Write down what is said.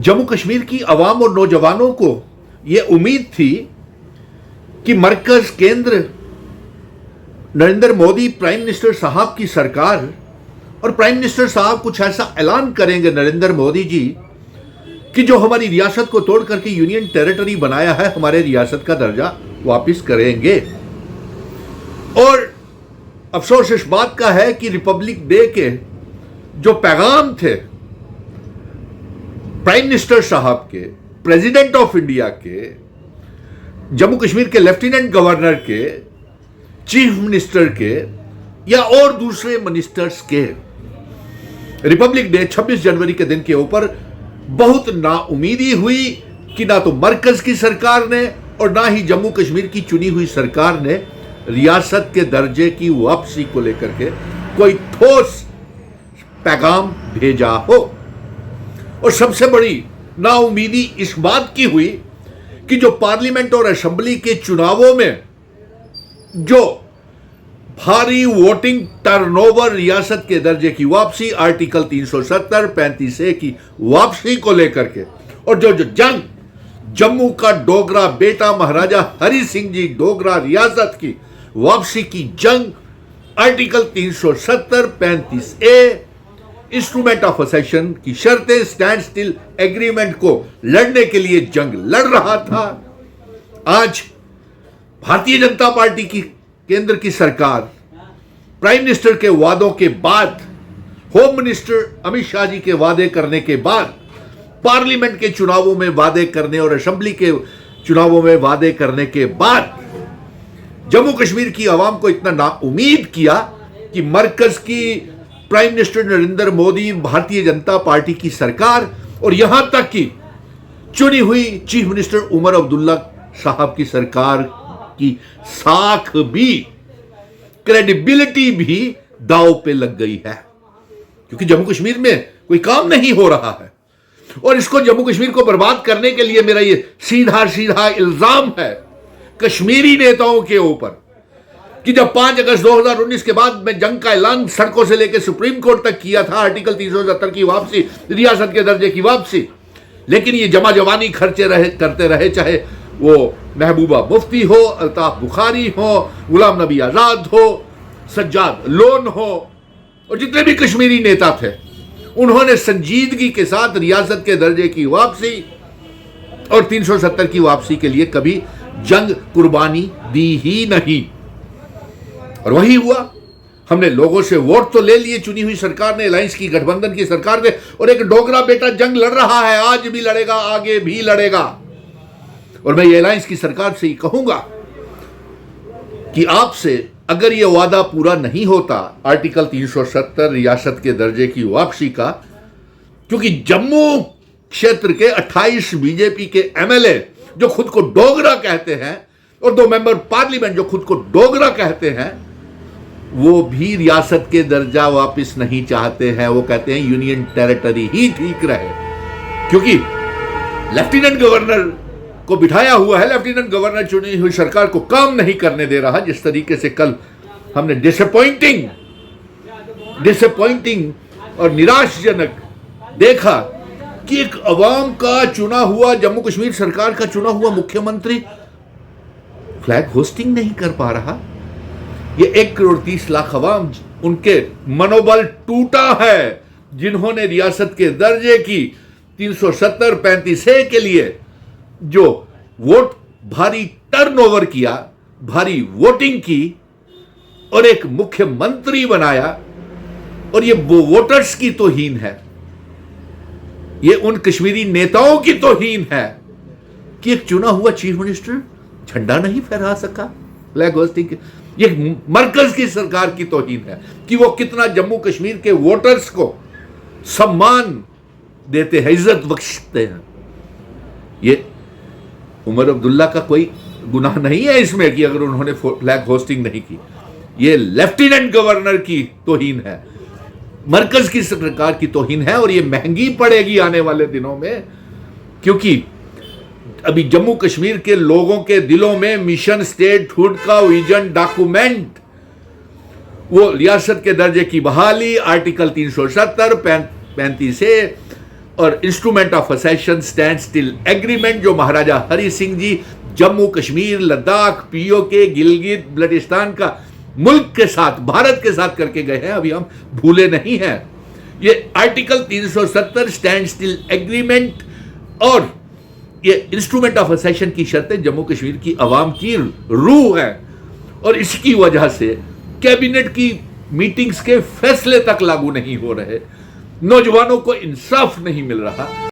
जम्मू कश्मीर की अवाम और नौजवानों को यह उम्मीद थी कि मरकज केंद्र नरेंद्र मोदी प्राइम मिनिस्टर साहब की सरकार और प्राइम मिनिस्टर साहब कुछ ऐसा ऐलान करेंगे नरेंद्र मोदी जी कि जो हमारी रियासत को तोड़ करके यूनियन टेरिटरी बनाया है, हमारे रियासत का दर्जा वापस करेंगे। और अफसोस इस बात का है कि रिपब्लिक डे के जो पैगाम थे प्राइम मिनिस्टर साहब के, प्रेसिडेंट ऑफ इंडिया के, जम्मू कश्मीर के लेफ्टिनेंट गवर्नर के, चीफ मिनिस्टर के या और दूसरे मिनिस्टर्स के रिपब्लिक डे 26 जनवरी के दिन के ऊपर बहुत नाउमीदी हुई कि ना तो मरकज की सरकार ने और ना ही जम्मू कश्मीर की चुनी हुई सरकार ने रियासत के दर्जे की वापसी को लेकर के कोई ठोस पैगाम भेजा हो। और सबसे बड़ी नाउमीदी इस बात की हुई कि जो पार्लियामेंट और असेंबली के चुनावों में जो भारी वोटिंग टर्नओवर, रियासत के दर्जे की वापसी, आर्टिकल 370 35A की वापसी को लेकर के और जो जंग जम्मू का डोगरा बेटा महाराजा हरि सिंह जी डोगरा रियासत की वापसी की जंग, आर्टिकल 370 35A इंस्ट्रूमेंट ऑफ असेशन की शर्तें, स्टैंड स्टिल एग्रीमेंट को लड़ने के लिए जंग लड़ रहा था। आज भारतीय जनता पार्टी की केंद्र की सरकार प्राइम मिनिस्टर के वादों के बाद, होम मिनिस्टर अमित शाह जी के वादे करने के बाद, पार्लियामेंट के चुनावों में वादे करने और असेंबली के चुनावों में वादे करने के बाद जम्मू कश्मीर की आवाम को इतना नाउमीद किया कि मरकज की prime minister Narendra Modi, Bharatiya Janata party की सरकार और यहां तक कि चुनी हुई चीफ मिनिस्टर उमर अब्दुल्ला साहब की सरकार की साख भी, क्रेडिबिलिटी भी दांव पे लग गई है, क्योंकि जम्मू कश्मीर में कोई काम नहीं हो रहा है। और इसको जम्मू कश्मीर को बर्बाद करने के लिए मेरा ये सीधा सीधा इल्जाम है कश्मीरी नेताओं के ऊपर कि जब 5 अगस्त 2019 के बाद में जंग का ऐलान सड़कों से लेकर सुप्रीम कोर्ट तक किया था, आर्टिकल 370 की वापसी, रियासत के दर्जे की वापसी, लेकिन ये जमा जवानी खर्चे करते रहे, चाहे वो महबूबा मुफ्ती हो, अल्ताफ बुखारी हो, गुलाम नबी आजाद हो, सज्जाद लोन हो और जितने भी कश्मीरी नेता थे, उन्होंने संजीदगी के साथ रियासत के दर्जे की वापसी और 370 की वापसी के लिए कभी जंग कुर्बानी दी ही नहीं। और वही हुआ, हमने लोगों से वोट तो ले लिए, चुनी हुई सरकार ने, अलायंस की, गठबंधन की सरकार ने, और एक डोगरा बेटा जंग लड़ रहा है, आज भी लड़ेगा, आगे भी लड़ेगा। और मैं ये अलायंस की सरकार से ही कहूंगा कि आपसे अगर ये वादा पूरा नहीं होता आर्टिकल 370 रियासत के दर्जे की वापसी का, क्योंकि जम्मू क्षेत्र के 28 बीजेपी के एमएलए जो खुद को डोगरा कहते हैं और 2 मेंबर पार्लियामेंट जो खुद को डोगरा कहते हैं, वो भी रियासत के दर्जा वापस नहीं चाहते हैं। वो कहते हैं यूनियन टेरिटरी ही ठीक रहे, क्योंकि लेफ्टिनेंट गवर्नर को बिठाया हुआ है, लेफ्टिनेंट गवर्नर चुनी हुई सरकार को काम नहीं करने दे रहा। जिस तरीके से कल हमने डिसअपॉइंटिंग और निराशजनक देखा कि एक अवाम का चुना हुआ, जम्मू कश्मीर सरकार का चुना हुआ मुख्यमंत्री फ्लैग होस्टिंग नहीं कर पा रहा। ये 1 करोड़ 30 लाख अवाम, उनके मनोबल टूटा है, जिन्होंने रियासत के दर्जे की 370 35A के लिए जो वोट भारी टर्नओवर किया, भारी वोटिंग की और एक मुख्यमंत्री बनाया। और ये वो वोटर्स की तौहीन है, ये उन कश्मीरी नेताओं की तौहीन है कि एक चुना हुआ चीफ मिनिस्टर झंडा नहीं फहरा सका फ्लैग होस्टिंग के। ये मरकज की सरकार की तौहीन है कि वो कितना जम्मू कश्मीर के वोटर्स को सम्मान देते हैं, इज्जत बख्शते हैं। ये उमर अब्दुल्ला का कोई गुनाह नहीं है इसमें कि अगर उन्होंने फ्लैग होस्टिंग नहीं की। ये लेफ्टिनेंट गवर्नर की तौहीन है, मरकज की सरकार की तौहीन है। और ये महंगी पड़ेगी आने वाले दिनों में, क्योंकि अभी जम्मू कश्मीर के लोगों के दिलों में मिशन स्टेटहुड का विजन डॉक्यूमेंट, वो रियासत के दर्जे की बहाली, आर्टिकल 370 35A और instrument of accession standstill agreement जो महाराजा हरि सिंह जी जम्मू कश्मीर लद्दाख पीओके गिलगित बल्टिस्तान का मुल्क के साथ भारत के साथ करके गए हैं, अभी हम भूले नहीं हैं। ये आर्टिकल 370 स्टैंड स्टिल एग्रीमेंट और ये इंस्ट्रूमेंट ऑफ असेशन की शर्तें जम्मू कश्मीर की आवाम की रूह है और इसकी वजह से कैबिनेट की मीटिंग्स के फैसले तक लागू नहीं हो रहे, नौजवानों को इंसाफ नहीं मिल रहा।